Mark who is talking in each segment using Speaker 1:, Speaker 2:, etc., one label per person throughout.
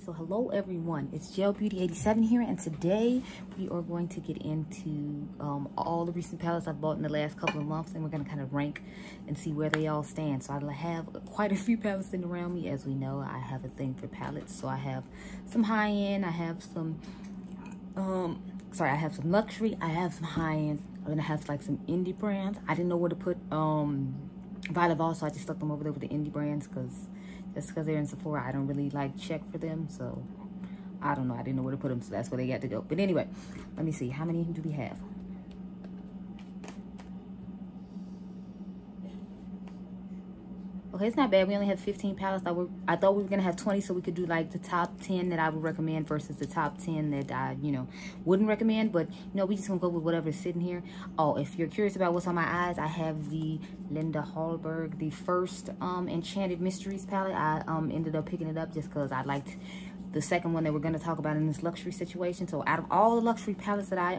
Speaker 1: So hello everyone, it's Gel Beauty 87 here, and today we are going to get into all the recent palettes I've bought in the last couple of months, and we're going to kind of rank and see where they all stand. So I have quite a few palettes sitting around me. As we know, I have a thing for palettes, so I have some high-end, I have some I have some luxury, I have some high-end, I'm going to have like some indie brands. I didn't know where to put Violet Voss, so I just stuck them over there with the indie brands just because they're in Sephora. I don't really like check for them, so I don't know. I didn't know where to put them, so that's where they got to go. But anyway, let me see. How many do we have? Okay, it's not bad. We only have 15 palettes. I thought we were gonna have 20, so we could do like the top 10 that I would recommend versus the top 10 that I, wouldn't recommend. But we just gonna go with whatever's sitting here. Oh, if you're curious about what's on my eyes, I have the Linda Hallberg, the first Enchanted Mysteries palette. I ended up picking it up just because I liked the second one that we're gonna talk about in this luxury situation. So out of all the luxury palettes that I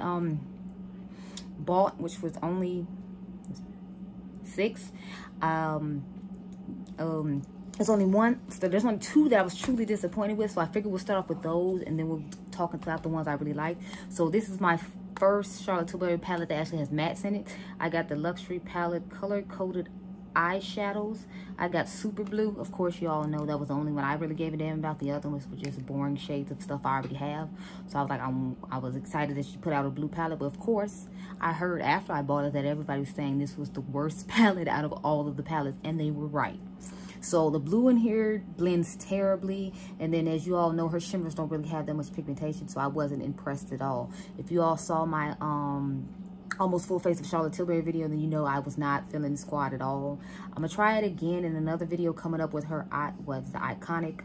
Speaker 1: bought, which was only 6, there's only one, so there's only 2 that I was truly disappointed with, so I figured we'll start off with those and then we'll talk about the ones I really like. So this is my first Charlotte Tilbury palette that actually has mattes in it. I got the luxury palette color coded eyeshadows. I got super blue. Of course, you all know that was the only one I really gave a damn about. The other ones were just boring shades of stuff I already have. So I was like, I was excited that she put out a blue palette, but of course I heard after I bought it that everybody was saying this was the worst palette out of all of the palettes, and they were right. So the blue in here blends terribly, and then as you all know, her shimmers don't really have that much pigmentation, so I wasn't impressed at all. If you all saw my almost full face of Charlotte Tilbury video, then you know I was not feeling the squad at all. I'm gonna try it again in another video coming up with her the iconic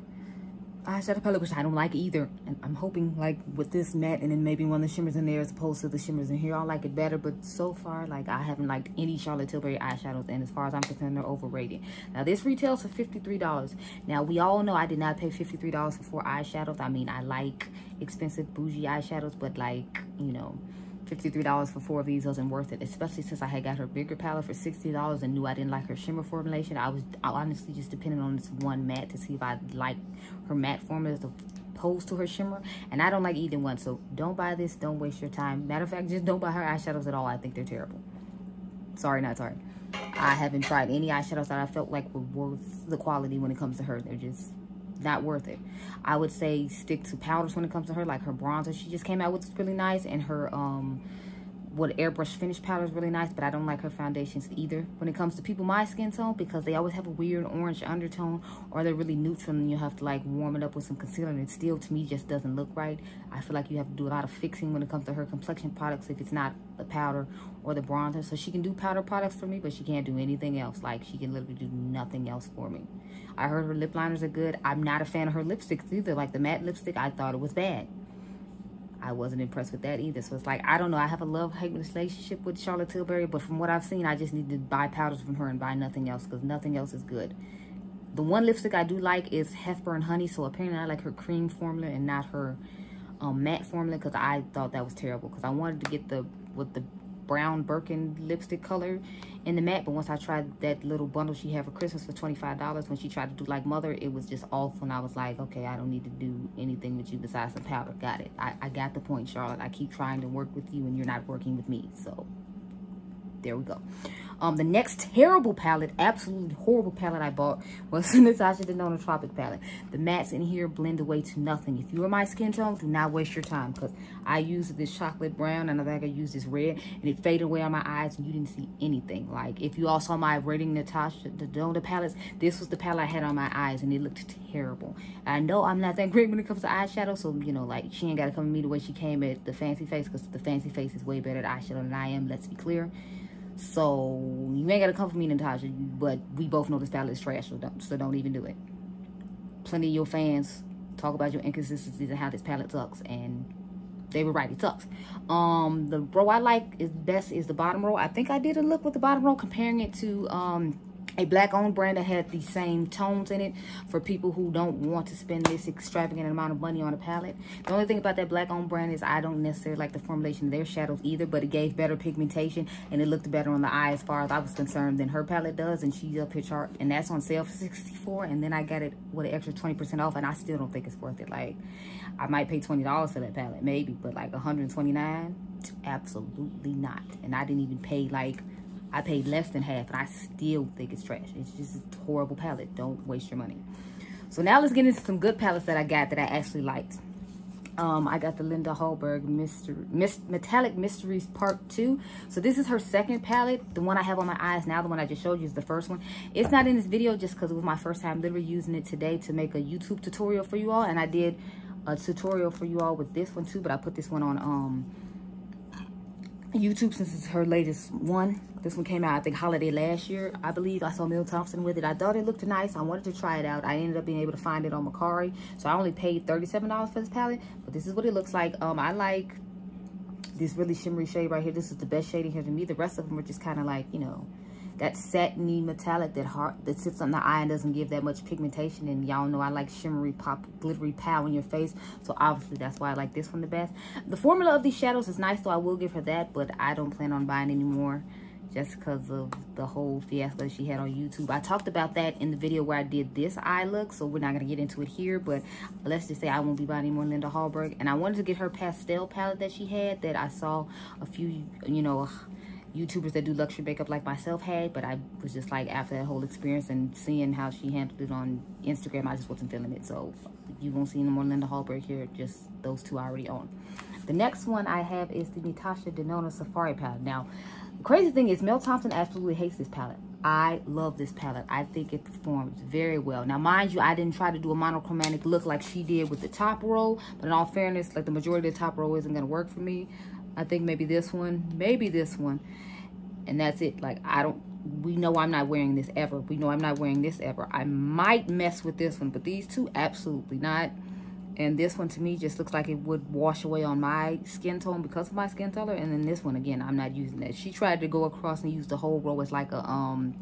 Speaker 1: eyeshadow palette, which I don't like either. And I'm hoping like with this matte and then maybe one of the shimmers in there as opposed to the shimmers in here, I'll like it better. But so far, like, I haven't liked any Charlotte Tilbury eyeshadows, and as far as I'm concerned, they're overrated. Now this retails for $53. Now we all know I did not pay $53 for 4 eyeshadows. I mean, I like expensive bougie eyeshadows, but like, $53 for 4 of these wasn't worth it, especially since I had got her bigger palette for $60 and knew I didn't like her shimmer formulation. I honestly just depended on this one matte to see if I liked her matte formula as opposed to her shimmer, and I don't like either one. So don't buy this, don't waste your time. Matter of fact, just don't buy her eyeshadows at all. I think they're terrible. Sorry, not sorry. I haven't tried any eyeshadows that I felt like were worth the quality when it comes to her. They're just not worth it. I would say stick to powders when it comes to her, like her bronzer she just came out with is really nice, and her airbrush finish powder is really nice, but I don't like her foundations either when it comes to people my skin tone, because they always have a weird orange undertone, or they're really neutral and you have to like warm it up with some concealer, and it still to me just doesn't look right. I feel like you have to do a lot of fixing when it comes to her complexion products if it's not the powder or the bronzer. So she can do powder products for me, but she can't do anything else. Like, she can literally do nothing else for me. I heard her lip liners are good. I'm not a fan of her lipsticks either. Like the matte lipstick, I thought it was bad. I wasn't impressed with that either. So it's like, I don't know. I have a love-hate relationship with Charlotte Tilbury, but from what I've seen, I just need to buy powders from her and buy nothing else, because nothing else is good. The one lipstick I do like is Heffburn Honey, so apparently I like her cream formula and not her matte formula, because I thought that was terrible, because I wanted to get the brown Birkin lipstick color in the matte, but once I tried that little bundle she had for Christmas for $25, when she tried to do like Mother, it was just awful, and I was like, okay, I don't need to do anything with you besides some powder. Got it. I got the point, Charlotte. I keep trying to work with you and you're not working with me, so there we go. The next terrible palette, absolutely horrible palette I bought was the Natasha Danone Tropic palette. The mattes in here blend away to nothing. If you are my skin tone, do not waste your time, because I used this chocolate brown and I think I used this red, and it faded away on my eyes and you didn't see anything. Like, if you all saw my rating Natasha Danone palettes, this was the palette I had on my eyes and it looked terrible. I know I'm not that great when it comes to eyeshadow, so like, she ain't got to come to me the way she came at the Fancy Face, because the Fancy Face is way better at eyeshadow than I am, let's be clear. So you ain't gotta come for me, Natasha, but we both know this palette is trash, so don't even do it. Plenty of your fans talk about your inconsistencies and how this palette sucks, and they were right, it sucks. The row I like is best is the bottom row. I think I did a look with the bottom row, comparing it to a black owned brand that had the same tones in it for people who don't want to spend this extravagant amount of money on a palette. The only thing about that black owned brand is I don't necessarily like the formulation of their shadows either, but it gave better pigmentation and it looked better on the eye as far as I was concerned than her palette does. And she's up here chart, and that's on sale for $64, and then I got it with an extra 20% off, and I still don't think it's worth it. Like, I might pay $20 for that palette maybe, but like $129, absolutely not. And I didn't even pay, like, I paid less than half, and I still think it's trash. It's just a horrible palette. Don't waste your money. So now let's get into some good palettes that I got that I actually liked. I got the Linda Hallberg Metallic Mysteries Part 2. So this is her second palette. The one I have on my eyes now, the one I just showed you, is the first one. It's not in this video just because it was my first time literally using it today to make a YouTube tutorial for you all. And I did a tutorial for you all with this one too, but I put this one on YouTube since it's her latest one. This one came out, I think, holiday last year, I believe. I saw Mel Thompson with it. I thought it looked nice. I wanted to try it out. I ended up being able to find it on Mercari. So I only paid $37 for this palette. But this is what it looks like. I like this really shimmery shade right here. This is the best shade in here to me. The rest of them are just kind of like, you know, that satiny metallic that sits on the eye and doesn't give that much pigmentation. And y'all know I like shimmery pop, glittery pow in your face, so obviously that's why I like this one the best. The formula of these shadows is nice, so I will give her that, but I don't plan on buying any more just because of the whole fiasco that she had on YouTube. I talked about that in the video where I did this eye look, so we're not going to get into it here, but let's just say I won't be buying any more Linda Hallberg. And I wanted to get her pastel palette that she had that I saw a few, you know, YouTubers that do luxury makeup like myself had, but I was just like, after that whole experience and seeing how she handled it on Instagram, I just wasn't feeling it. So you won't see no more Linda Hallberg here, just those two I already own. The next one I have is the Natasha Danone Safari palette. Now, the crazy thing is Mel Thompson absolutely hates this palette. I love this palette. I think it performs very well. Now, mind you, I didn't try to do a monochromatic look like she did with the top row, but in all fairness, like the majority of the top row isn't going to work for me. I think maybe this one, and that's it. Like, we know I'm not wearing this ever. We know I'm not wearing this ever. I might mess with this one, but these two, absolutely not. And this one to me just looks like it would wash away on my skin tone because of my skin color. And then this one, again, I'm not using that. She tried to go across and use the whole row as like a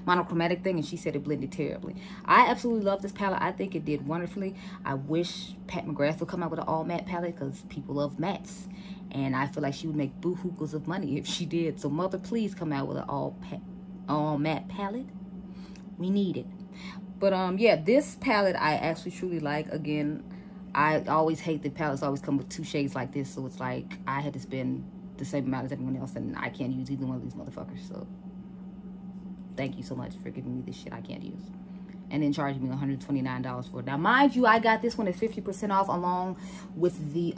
Speaker 1: monochromatic thing, and she said it blended terribly. I absolutely love this palette. I think it did wonderfully. I wish Pat McGrath would come out with an all matte palette because people love mattes. And I feel like she would make boo-hookers of money if she did. So, mother, please come out with an all matte palette. We need it. But, yeah, this palette I actually truly like. Again, I always hate that palettes always come with two shades like this. So, it's like I had to spend the same amount as everyone else. And I can't use either one of these motherfuckers. So, thank you so much for giving me this shit I can't use. And then charging me $129 for it. Now, mind you, I got this one at 50% off along with the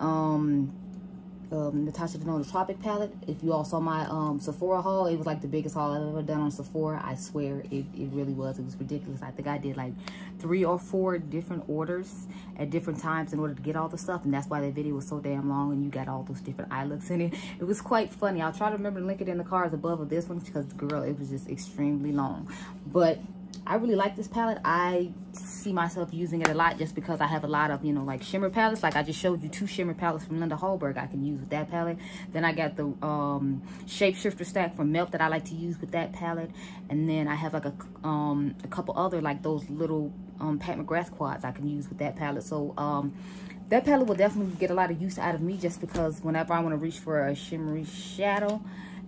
Speaker 1: Natasha Danone Tropic palette. If you all saw my Sephora haul, it was like the biggest haul I've ever done on Sephora. I swear it really was. It was ridiculous. I think I did like 3 or 4 different orders at different times in order to get all the stuff, and that's why that video was so damn long and you got all those different eye looks in it. It was quite funny. I'll try to remember to link it in the cards above of this one because, girl, it was just extremely long. But I really like this palette. I see myself using it a lot just because I have a lot of, you know, like shimmer palettes. Like I just showed you 2 shimmer palettes from Linda Hallberg I can use with that palette. Then I got the Shapeshifter stack from Melt that I like to use with that palette. And then I have like a couple other like those little Pat McGrath quads I can use with that palette. So that palette will definitely get a lot of use out of me just because whenever I want to reach for a shimmery shadow,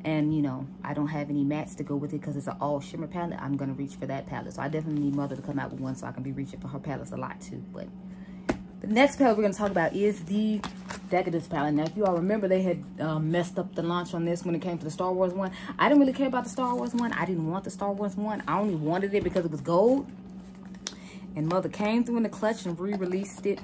Speaker 1: and, you know, I don't have any mattes to go with it because it's an all shimmer palette, I'm going to reach for that palette. So I definitely need Mother to come out with one so I can be reaching for her palettes a lot too. But the next palette we're going to talk about is the Decadence palette. Now, if you all remember, they had messed up the launch on this when it came to the Star Wars one. I didn't really care about the Star Wars one. I didn't want the Star Wars one. I only wanted it because it was gold. And Mother came through in the clutch and re-released it.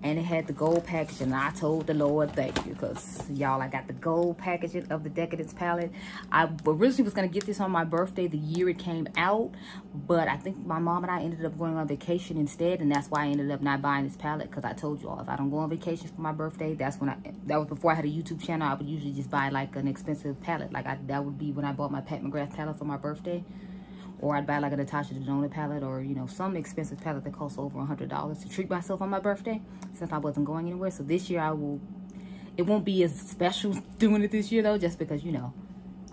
Speaker 1: And it had the gold package, and I told the Lord thank you, because y'all, I got the gold packaging of the Decadence palette. I originally was going to get this on my birthday the year it came out, but I think my mom and I ended up going on vacation instead, and that's why I ended up not buying this palette, because I told you all, if I don't go on vacation for my birthday, that was before I had a YouTube channel. I would usually just buy like an expensive palette. Like that would be when I bought my Pat McGrath palette for my birthday. Or I'd buy like a Natasha Danone palette, or, you know, some expensive palette that costs over $100 to treat myself on my birthday since I wasn't going anywhere. So this year it won't be as special doing it this year though, just because, you know,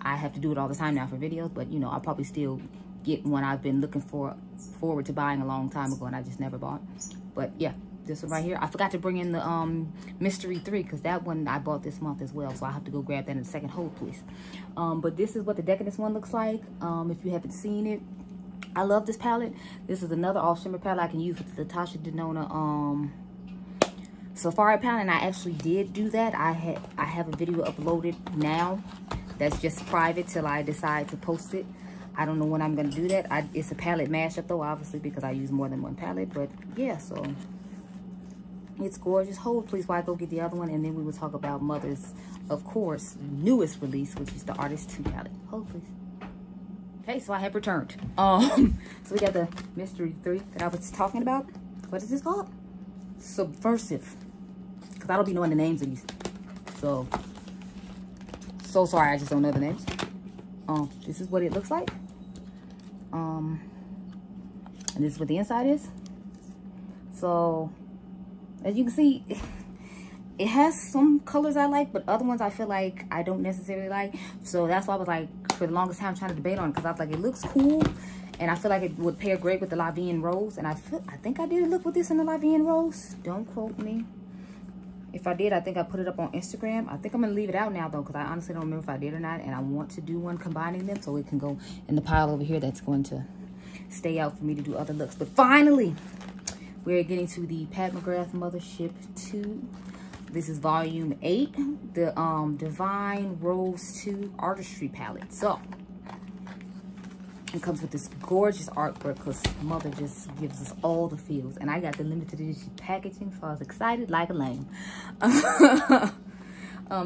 Speaker 1: I have to do it all the time now for videos. But, you know, I'll probably still get one I've been looking forward to buying a long time ago, and I just never bought. But yeah, this one right here. I forgot to bring in the Mystery 3, because that one I bought this month as well, so I have to go grab that in the second hold, please. But this is what the Decadence one looks like. If you haven't seen it, I love this palette. This is another all shimmer palette I can use with the Natasha Danone Safari palette, and I actually did do that. I have a video uploaded now that's just private till I decide to post it. I don't know when I'm gonna do that. It's a palette mashup though, obviously, because I use more than one palette. But yeah, so it's gorgeous. Hold please while I go get the other one, and then we will talk about Mother's, of course, newest release, which is the Artist 2 palette. Hold please. Okay, so I have returned. So we got the Mystery 3 that I was talking about. What is this called? Subversive. Because I don't be knowing the names of these. So sorry, I just don't know the names. This is what it looks like. And this is what the inside is. So as you can see, it has some colors I like, but other ones I feel like I don't necessarily like. So that's why I was like, for the longest time, trying to debate on it, because I was like, it looks cool, and I feel like it would pair great with the La Vie en Rose. And I think I did look with this in the La Vie en Rose. Don't quote me. If I did, I think I put it up on Instagram. I think I'm gonna leave it out now though, because I honestly don't remember if I did or not, and I want to do one combining them so it can go in the pile over here that's going to stay out for me to do other looks. But finally, we're getting to the Pat McGrath Mothership 2. This is volume 8, the Divine Rose 2 Artistry palette. So it comes with this gorgeous artwork, because Mother just gives us all the feels. And I got the limited edition packaging, so I was excited like a lamb.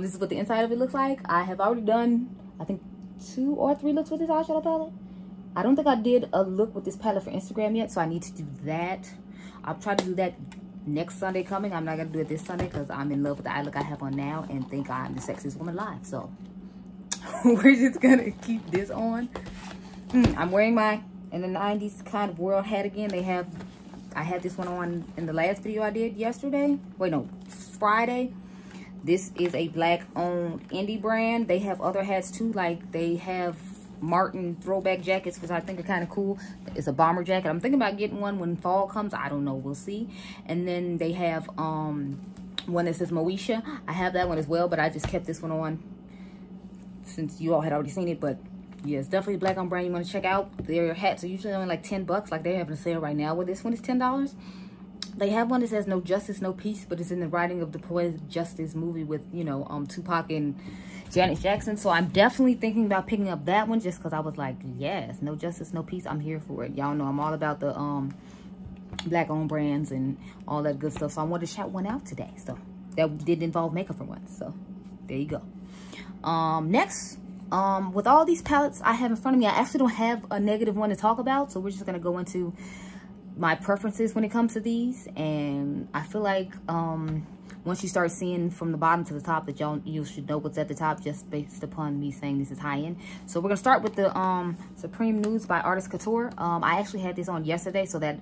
Speaker 1: This is what the inside of it looks like. I have already done, I think, 2 or 3 looks with this eyeshadow palette. I don't think I did a look with this palette for Instagram yet, so I need to do that. I'll try to do that next Sunday coming. I'm not gonna do it this Sunday because I'm in love with the eye look I have on now and think I'm the sexiest woman alive. So we're just gonna keep this on. I'm wearing my in the 90s kind of world hat again. I had this one on in the last video I did yesterday. Wait, no, Friday. This is a black owned indie brand. They have other hats too, like they have Martin throwback jackets, which I think are kind of cool. It's a bomber jacket. I'm thinking about getting one when fall comes. I don't know, we'll see. And then they have one that says Moesha. I have that one as well, but I just kept this one on since you all had already seen it. But yeah, it's definitely a black owned brand you want to check out. Their hats are usually only like 10 bucks, like they're having a sale right now, where this one is $10. They have one that says No Justice, No Peace, but it's in the writing of the Poetic Justice movie with, you know, Tupac and Janet Jackson. So I'm definitely thinking about picking up that one, just because I was like, yes, No Justice, No Peace, I'm here for it. Y'all know I'm all about the black owned brands and all that good stuff. So I wanted to shout one out today. So that didn't involve makeup for once. So there you go. Next, with all these palettes I have in front of me, I actually don't have a negative one to talk about. So we're just going to go into my preferences when it comes to these. And I feel like once you start seeing from the bottom to the top, that you should know what's at the top just based upon me saying this is high end. So we're gonna start with the Supreme Nudes by Artist Couture. I actually had this on yesterday, so that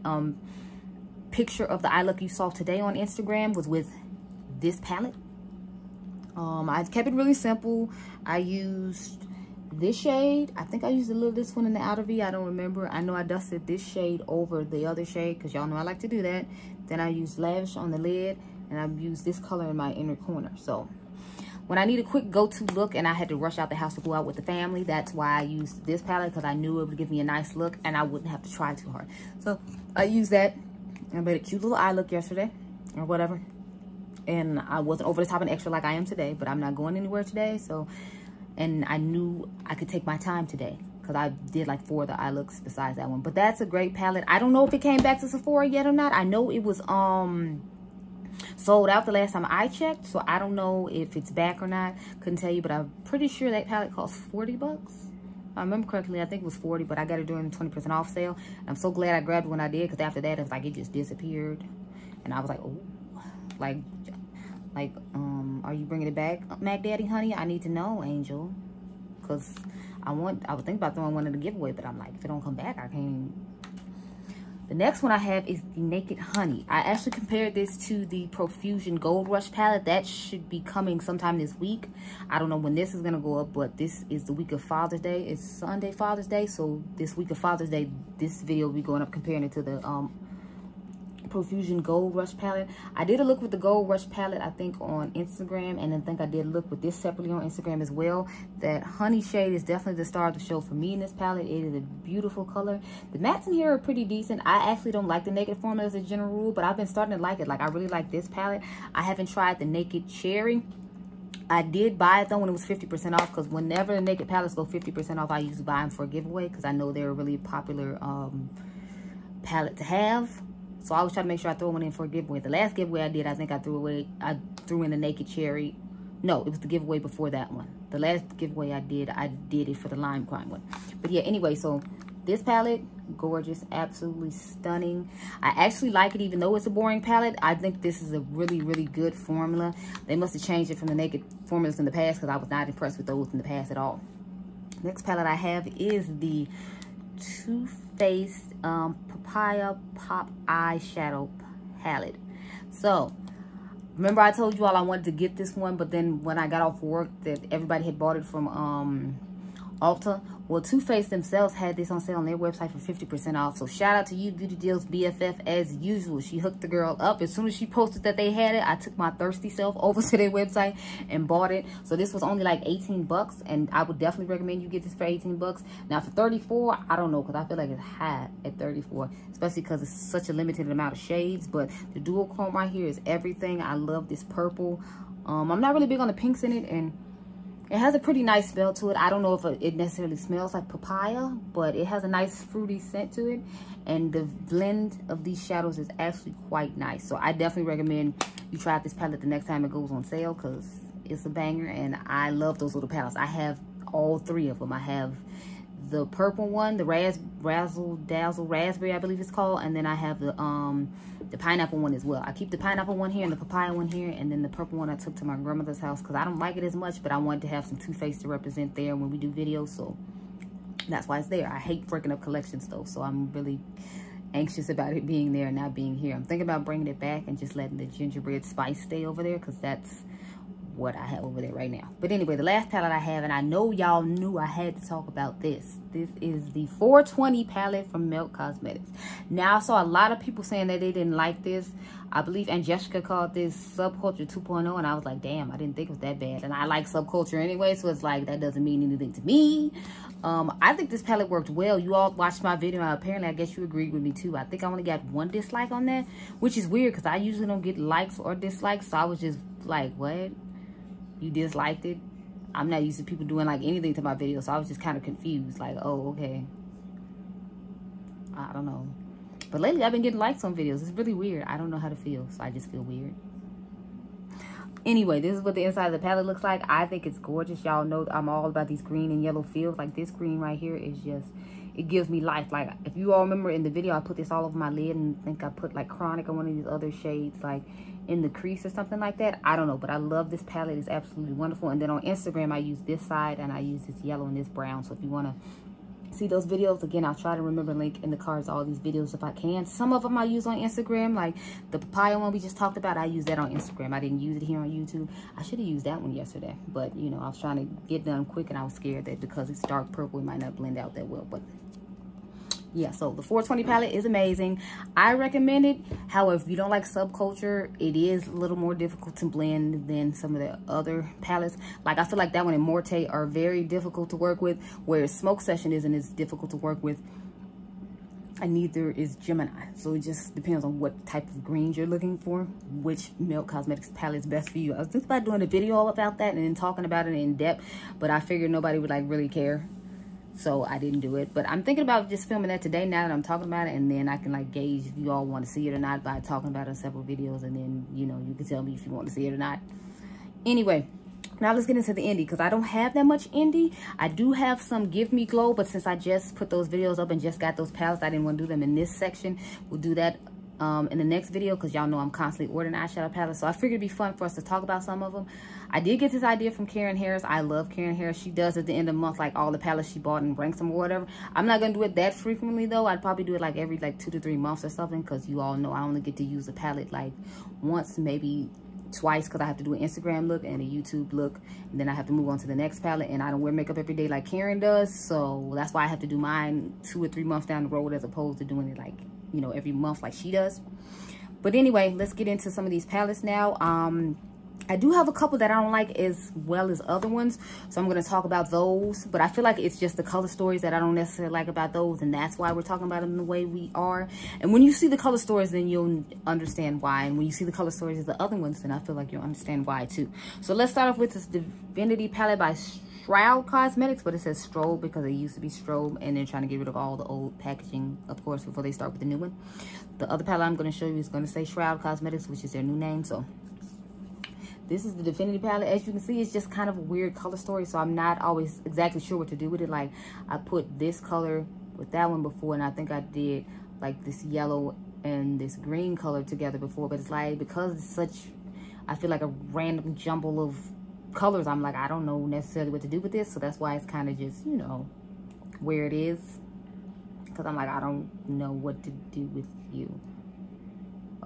Speaker 1: picture of the eye look you saw today on Instagram was with this palette. I kept it really simple. I used this shade. I think I used a little this one in the outer V. I don't remember. I know I dusted this shade over the other shade because y'all know I like to do that. Then I used Lavish on the lid, and I've used this color in my inner corner. So when I need a quick go-to look and I had to rush out the house to go out with the family, that's why I used this palette, because I knew it would give me a nice look and I wouldn't have to try too hard. So I used that. I made a cute little eye look yesterday or whatever. And I wasn't over the top and extra like I am today, but I'm not going anywhere today. So, and I knew I could take my time today, because I did like 4 of the eye looks besides that one. But that's a great palette. I don't know if it came back to Sephora yet or not. I know it was sold out the last time I checked, so I don't know if it's back or not. Couldn't tell you, but I'm pretty sure that palette cost 40 bucks. If I remember correctly, I think it was 40, but I got it during the 20% off sale. I'm so glad I grabbed it when I did, because after that, it was like it just disappeared. And I was like, oh, like, are you bringing it back, Mac Daddy, honey? I need to know, Angel, because I would think about throwing one in the giveaway, but I'm like, if it don't come back, I can't. The next one I have is the Naked Honey. I actually compared this to the Profusion Gold Rush palette. That should be coming sometime this week. I don't know when this is going to go up, but this is the week of Father's Day. It's Sunday Father's Day, so this week of Father's Day, this video will be going up comparing it to the Profusion Gold Rush palette. I did a look with the Gold Rush palette, I think, on Instagram, and I think I did a look with this separately on Instagram as well. That honey shade is definitely the star of the show for me in this palette. It is a beautiful color. The mattes in here are pretty decent. I actually don't like the Naked formula as a general rule, but I've been starting to like it. Like, I really like this palette. I haven't tried the Naked Cherry. I did buy it though when it was 50% off, because whenever the Naked palettes go 50% off, I usually buy them for a giveaway, because I know they're a really popular palette to have. So I always try to make sure I throw one in for a giveaway. The last giveaway I did, I think I threw in the Naked Cherry. No, it was the giveaway before that one. The last giveaway I did it for the Lime Crime one. But yeah, anyway, so this palette, gorgeous, absolutely stunning. I actually like it, even though it's a boring palette. I think this is a really, really good formula. They must have changed it from the Naked formulas in the past, because I was not impressed with those in the past at all. Next palette I have is the Too Faced Papaya Pop Eyeshadow palette. So remember I told you all I wanted to get this one, but then when I got off work that everybody had bought it from Ulta. Well, Too Faced themselves had this on sale on their website for 50% off. So shout out to you, Beauty Deals BFF, as usual. She hooked the girl up. As soon as she posted that they had it, I took my thirsty self over to their website and bought it. So this was only like 18 bucks, and I would definitely recommend you get this for 18 bucks. Now for 34, I don't know, because I feel like it's high at 34, especially because it's such a limited amount of shades. But the dual chrome right here is everything. I love this purple. I'm not really big on the pinks in it, and it has a pretty nice smell to it. I don't know if it necessarily smells like papaya, but it has a nice fruity scent to it. And the blend of these shadows is actually quite nice. So I definitely recommend you try out this palette the next time it goes on sale, because it's a banger. And I love those little palettes. I have all three of them. I have the purple one, the Razzle Dazzle Raspberry, I believe it's called. And then I have the pineapple one as well. I keep the pineapple one here and the papaya one here, and then the purple one I took to my grandmother's house because I don't like it as much, but I wanted to have some Too Faced to represent there when we do videos, so that's why it's there. I hate breaking up collections though, so I'm really anxious about it being there and not being here. I'm thinking about bringing it back and just letting the gingerbread spice stay over there, because that's what I have over there right now. But anyway, the last palette I have, and I know y'all knew I had to talk about this. This is the 420 palette from Milk Cosmetics. Now, I saw a lot of people saying that they didn't like this. I believe Angelica called this Subculture 2.0, and I was like, damn, I didn't think it was that bad. And I like Subculture anyway, so it's like, that doesn't mean anything to me. I think this palette worked well. You all watched my video, and apparently I guess you agreed with me too. I think I only got one dislike on that, which is weird because I usually don't get likes or dislikes, so I was just like, what? You disliked it? I'm not used to people doing like anything to my video, so I was just kind of confused, like, oh, okay, I don't know. But lately I've been getting likes on videos. It's really weird. I don't know how to feel, so I just feel weird. Anyway, this is what the inside of the palette looks like. I think it's gorgeous. Y'all know I'm all about these green and yellow feels. Like this green right here is just, it gives me life. Like if you all remember in the video, I put this all over my lid, and I think I put like Chronic or one of these other shades like in the crease or something like that. I don't know, but I love this palette. It's absolutely wonderful. And then on Instagram, I use this side, and I use this yellow and this brown. So if you want to see those videos, again, I'll try to remember link in the cards all these videos if I can. Some of them I use on Instagram, like the papaya one we just talked about. I use that on Instagram. I didn't use it here on YouTube. I should have used that one yesterday, but you know, I was trying to get done quick, and I was scared that because it's dark purple, it might not blend out that well. But yeah, so the 420 palette is amazing. I recommend it. However, if you don't like Subculture, it is a little more difficult to blend than some of the other palettes. Like I feel like that one and Morte are very difficult to work with, whereas Smoke Session isn't as difficult to work with, and neither is Gemini. So it just depends on what type of greens you're looking for, which Milk Cosmetics palette is best for you. I was thinking about doing a video all about that and then talking about it in depth, but I figured nobody would like really care, so I didn't do it. But I'm thinking about just filming that today now that I'm talking about it, and then I can like gauge if you all want to see it or not by talking about it in several videos, and then, you know, you can tell me if you want to see it or not. Anyway, now let's get into the indie, because I don't have that much indie. I do have some Give Me Glow, but since I just put those videos up and just got those palettes, I didn't want to do them in this section. We'll do that in the next video, because y'all know I'm constantly ordering eyeshadow palettes. So I figured it'd be fun for us to talk about some of them. I did get this idea from Karen Harris. I love Karen Harris. She does at the end of the month like all the palettes she bought and ranks them or whatever. I'm not gonna do it that frequently though. I'd probably do it like every like 2 to 3 months or something, because you all know I only get to use a palette like once, maybe twice, because I have to do an Instagram look and a YouTube look, and then I have to move on to the next palette, and I don't wear makeup every day like Karen does. So that's why I have to do mine 2 or 3 months down the road, as opposed to doing it like, you know, every month like she does. But anyway, let's get into some of these palettes now. I do have a couple that I don't like as well as other ones, so I'm going to talk about those. But I feel like it's just the color stories that I don't necessarily like about those, and that's why we're talking about them the way we are. And when you see the color stories, then you'll understand why. And when you see the color stories of the other ones, then I feel like you'll understand why too. So let's start off with this Divinity palette by Shroud Cosmetics, but it says Strobe because it used to be Strobe, and they're trying to get rid of all the old packaging, of course, before they start with the new one. The other palette I'm going to show you is going to say Shroud Cosmetics, which is their new name. So this is the Divinity palette. As you can see, it's just kind of a weird color story, so I'm not always exactly sure what to do with it. Like, I put this color with that one before, and I think I did like this yellow and this green color together before, but it's like, because it's such, I feel like a random jumble of colors, I'm like, I don't know necessarily what to do with this. So that's why it's kind of just, you know, where it is, because I'm like, I don't know what to do with you.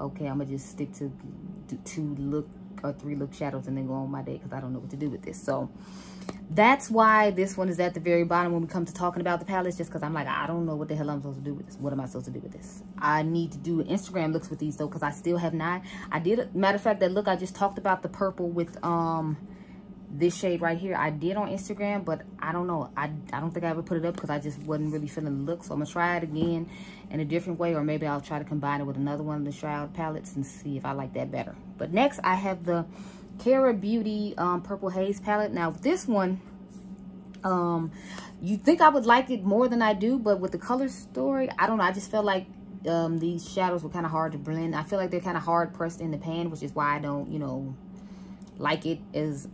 Speaker 1: Okay, I'm gonna just stick to 2 look or 3 look shadows and then go on my day, because I don't know what to do with this. So that's why this one is at the very bottom when we come to talking about the palettes, just because I'm like, I don't know what the hell I'm supposed to do with this. What am I supposed to do with this? I need to do Instagram looks with these though, because I still have not. I did, matter of fact, that look I just talked about, the purple with this shade right here, I did on Instagram, but I don't know, I don't think I ever put it up because I just wasn't really feeling the look. So I'm gonna try it again in a different way, or maybe I'll try to combine it with another one of the Shroud palettes and see if I like that better. But next I have the Kara Beauty Purple Haze palette. Now this one, you think I would like it more than I do, but with the color story, I don't know, I just felt like these shadows were kind of hard to blend. I feel like they're kind of hard pressed in the pan, which is why I don't, you know, like it as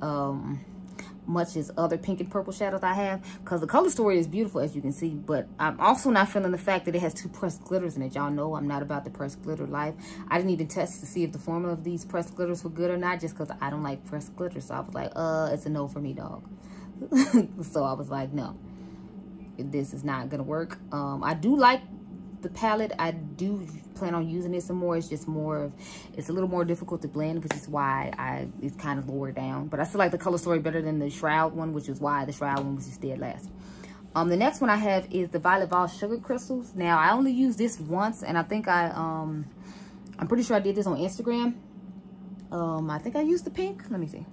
Speaker 1: much as other pink and purple shadows I have, because the color story is beautiful, as you can see. But I'm also not feeling the fact that it has 2 pressed glitters in it. Y'all know I'm not about the pressed glitter life. I didn't even test to see if the formula of these pressed glitters were good or not, just because I don't like pressed glitter. So I was like, it's a no for me, dog. So I was like, no, this is not gonna work. I do like the palette. I do plan on using it some more. It's just more of, it's a little more difficult to blend, which is why it's kind of lower down. But I still like the color story better than the Shroud one, which is why the Shroud one was just dead last. The next one I have is the Violet Voss Sugar Crystals. Now I only used this once, and I think I'm pretty sure I did this on Instagram. I think I used the pink. Let me see.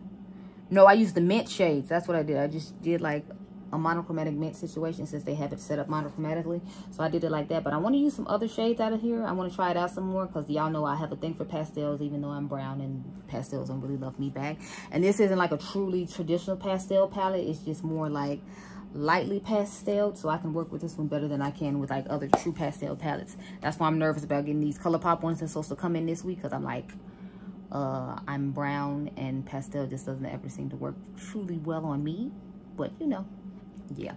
Speaker 1: No, I used the mint shades. That's what I did. I just did like a monochromatic mint situation, since they have it set up monochromatically. So I did it like that. But I want to use some other shades out of here. I want to try it out some more, because y'all know I have a thing for pastels, even though I'm brown and pastels don't really love me back. And this isn't like a truly traditional pastel palette. It's just more like lightly pastel, so I can work with this one better than I can with like other true pastel palettes. That's why I'm nervous about getting these ColourPop ones that's supposed to come in this week, because I'm like, I'm brown and pastel just doesn't ever seem to work truly well on me. But you know, yeah.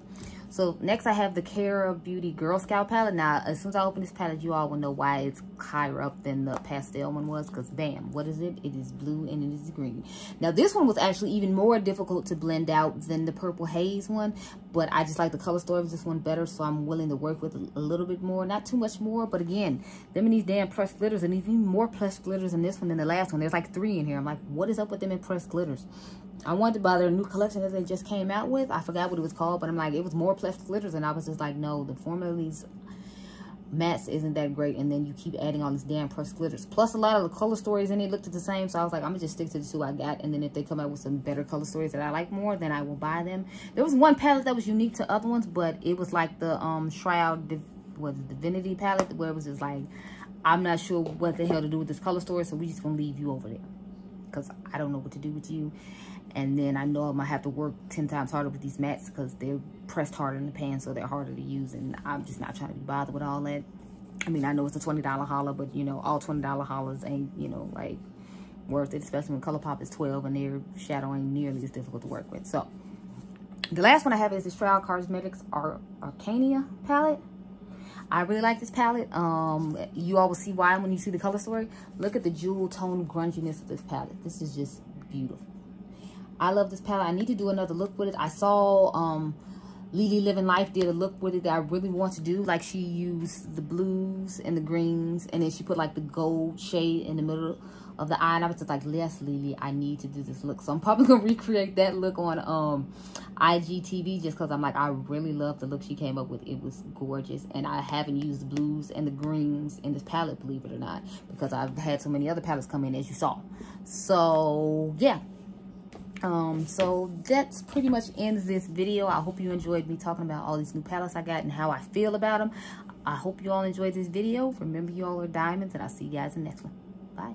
Speaker 1: So next I have the Kara Beauty Girl Scout palette. Now as soon as I open this palette, you all will know why it's higher up than the pastel one was, because bam, what is it? It is blue and it is green. Now this one was actually even more difficult to blend out than the Purple Haze one, but I just like the color story of this one better, so I'm willing to work with a little bit more, not too much more. But again, them and these damn pressed glitters, and even more pressed glitters in this one than the last one. There's like 3 in here. I'm like, what is up with them and pressed glitters? I wanted to buy their new collection that they just came out with. I forgot what it was called, but I'm like, it was more pressed glitters, and I was just like, no, the formula of these mattes isn't that great, and then you keep adding all these damn pressed glitters. Plus a lot of the color stories in it looked the same, so I was like, I'm gonna just stick to the 2 I got, and then if they come out with some better color stories that I like more, then I will buy them. There was one palette that was unique to other ones, but it was like the Shroud Divinity palette, where it was just like, I'm not sure what the hell to do with this color story, so we just gonna leave you over there, because I don't know what to do with you. And then I know I'm gonna have to work 10 times harder with these mattes, because they're pressed harder in the pan, so they're harder to use, and I'm just not trying to be bothered with all that. I mean, I know it's a $20 holla, but you know, all $20 hollas ain't, you know, like worth it, especially when ColourPop is 12 and their shadow ain't nearly as difficult to work with. So the last one I have is the Shroud Cosmetics Kania palette. I really like this palette. You all will see why when you see the color story. Look at the jewel tone grunginess of this palette. This is just beautiful. I love this palette. I need to do another look with it. I saw Lily Living Life did a look with it that I really want to do. Like, she used the blues and the greens, and then she put like the gold shade in the middle of the eye, and I was just like, yes, Lily, I need to do this look. So I'm probably gonna recreate that look on IGTV, just because I'm like, I really love the look she came up with. It was gorgeous, and I haven't used the blues and the greens in this palette, believe it or not, because I've had so many other palettes come in, as you saw. So yeah. So that's pretty much ends this video. I hope you enjoyed me talking about all these new palettes I got and how I feel about them. I hope you all enjoyed this video. Remember, you all are diamonds, and I'll see you guys in the next one. Bye.